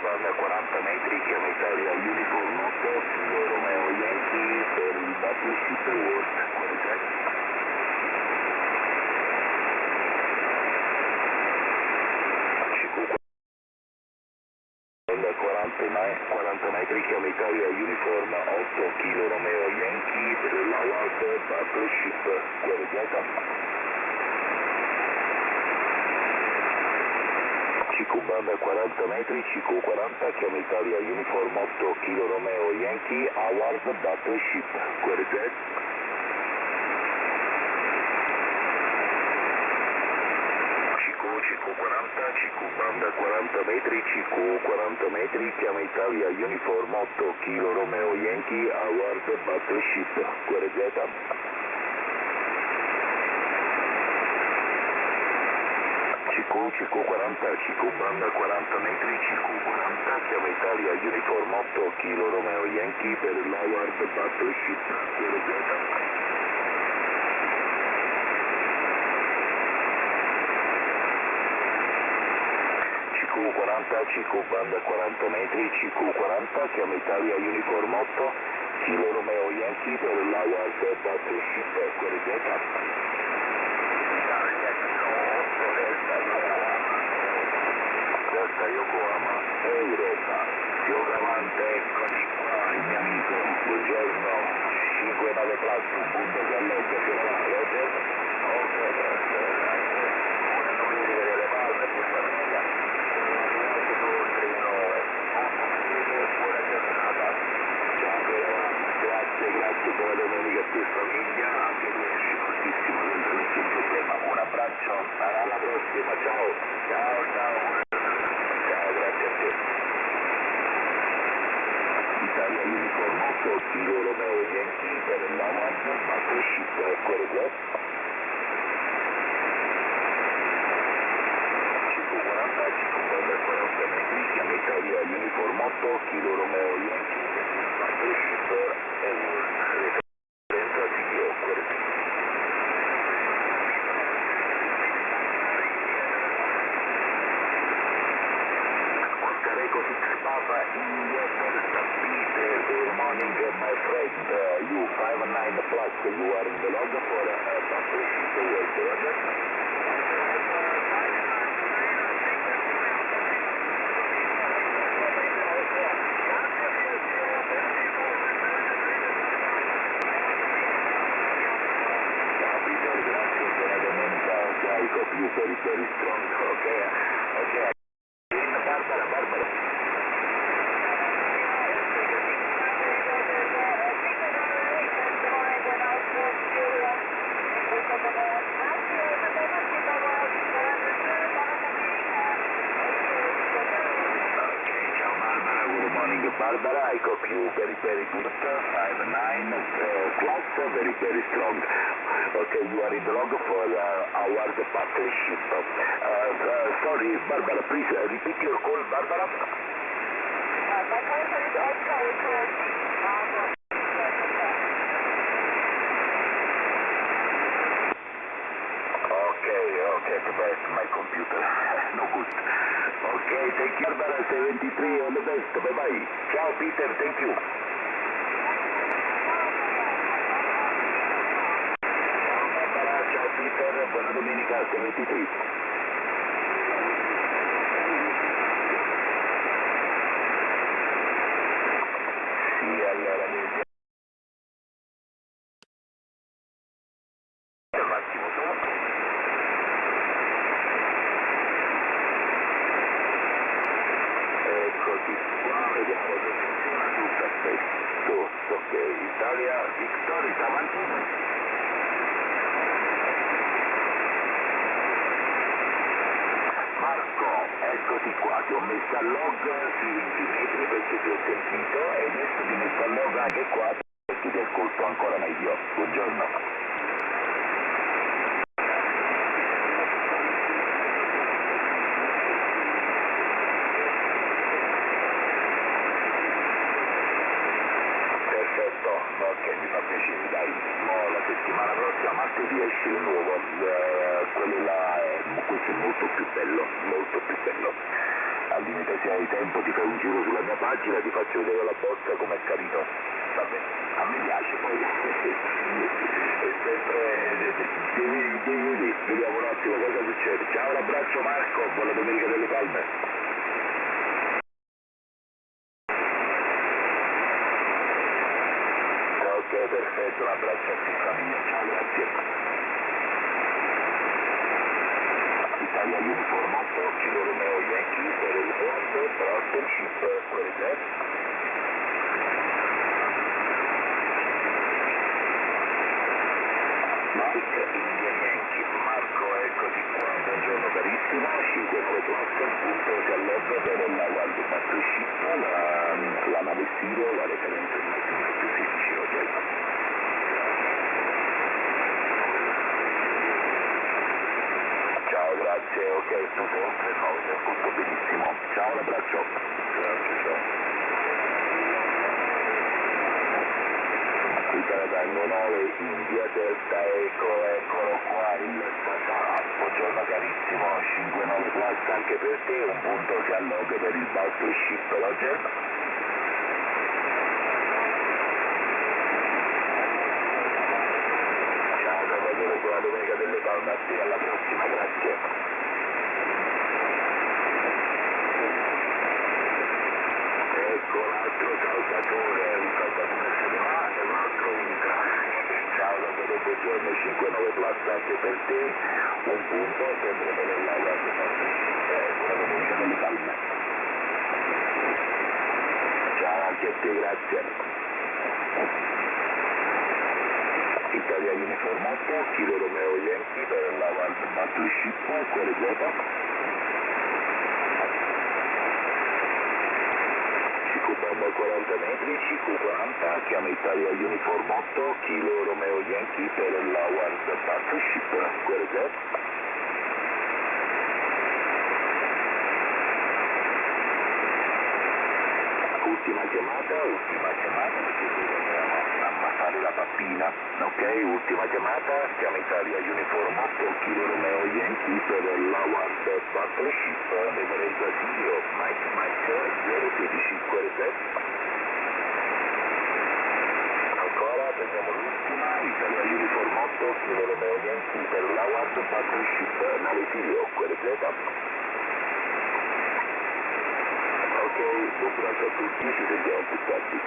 banda 40 metri, chiama Italia Uniform 8, Kilo Romeo Yankee per il Battleship World, banda 40 metri, chiama Italia Uniform 8, Kilo Romeo Yankee per l'Howard Battleship, banda 40 metri, CQ40, chiama Italia Uniform 8, Kilo Romeo Yankee, Howard Battleship, Queryjet. CQ40, CQ banda 40 metri, CQ40 metri, chiama Italia Uniform 8, Kilo Romeo Yankee, Howard Battleship, Queryjet. CQ40, CQ banda 40 metri, CQ40, chiama Italia Uniform 8, Kilo Romeo Yankee per l'Howard Battleship, CQ40, CQ banda 40 metri, CQ40, chiama Italia Uniform 8, Kilo Romeo Yankee per l'Howard Battleship, Delta Yokohama, Europa, Yogamante, eccoci qua, il mio amico, buongiorno, 59 plus, punto Galletto, Roger, buone notifiche delle palle, buona vita, buona giornata, grazie, buona domenica a te famiglia, anche tu esci fortissimo dentro il sistema, un abbraccio, alla prossima, ciao. Italia Uniform 8, Kilo Romeo Yankee per l'Howard Battleship, Queryjet. CQ40, CQ40 metri, chiama Italia Uniform 8, Kilo Romeo Yankee per il Battleship, referenza CTO, Queryjet. Papa India Delta Peter, good morning my friend, you 59 plus, you are in the log for Battleship World, Roger? Ciao Peter, grazie, buona domenica, carico più very strong, ok, Barbara. Barbara, I copy you very good, 59 plus, very strong. Okay, you are in the log for our Battleship. Sorry, Barbara, please repeat your call, Barbara. My question is also Okay, the best, my computer, no good. Okay, thank you, Barbara, 73, all the best, bye-bye. Ciao, Peter, thank you. Ciao, Barbara, ciao, Peter, buona domenica, 73. Sì, allora, vedi. Un attimo solo. Eccoti qua, vediamo se funziona tutto, perfetto. Ok, Italia, Victoria, sta avanti? Marco, eccoti qua, ti ho messo al log sui 20 metri perché ti ho sentito e adesso ti metto al log anche qua perché ti ascolto ancora meglio. Buongiorno. Ok, mi fa piacere, dai, la settimana prossima, martedì esce il nuovo, quello là, questo è molto più bello, molto più bello. al limite se hai tempo ti fai un giro sulla mia pagina, ti faccio vedere la bozza com'è carino. Vabbè, a me piace poi, è sempre, vediamo un attimo cosa succede. Ciao, un abbraccio Marco, buona domenica delle Palme. Ok, perfetto, un abbraccio a te famiglia, ciao, grazie. Italia Uniform 8, Kilo Romeo Yankee per il World Partnership, qualità. Mike, India Yankee, Marco, eccoti qua, buongiorno carissimo, 5 Pro Plus, punto si alloggia per la World Partnership, la nave Siro, la referenza di Mike 16, ok? Ciao, grazie, ok, tutto oltre cose, tutto benissimo. Ciao, un abbraccio. Grazie, ciao. Italia Tango 9, India Delta Eco, eccolo qua, il Tata. Buongiorno carissimo, 59 Plus anche per te, un punto si alloggia per il Battleship, Roger. Ciao, Salvatore, buona domenica delle Palme a te, alla prossima, grazie. Ecco l'altro Salvatore se ne va e un altro entra. Ciao Salvatore, buongiorno, 5-9 Plus anche per te, un punto sempre per l'aula di buona domenica delle Palme. Ciao anche a te, grazie. Italia Uniform 8, Kilo Romeo Yankee per la World Battleship, quale quota? CQ-Bomber 40 metri, CQ-40, chiama Italia Uniform 8, Kilo Romeo Yankee per la World Battleship, quale quota? Ultima chiamata perché dobbiamo ammassare la pappina, ok? Ultima chiamata, chiama Italia Uniform 8, Kilo Romeo Yankee per la World Partnership, referenza Silvio, Mike 016 47. Ancora, prendiamo l'ultima, Italia Uniform 8, Kilo Romeo Yankee per la World Partnership, nave Silvio, quale Ok, buon braccio a tutti, ci sentiamo più tardi.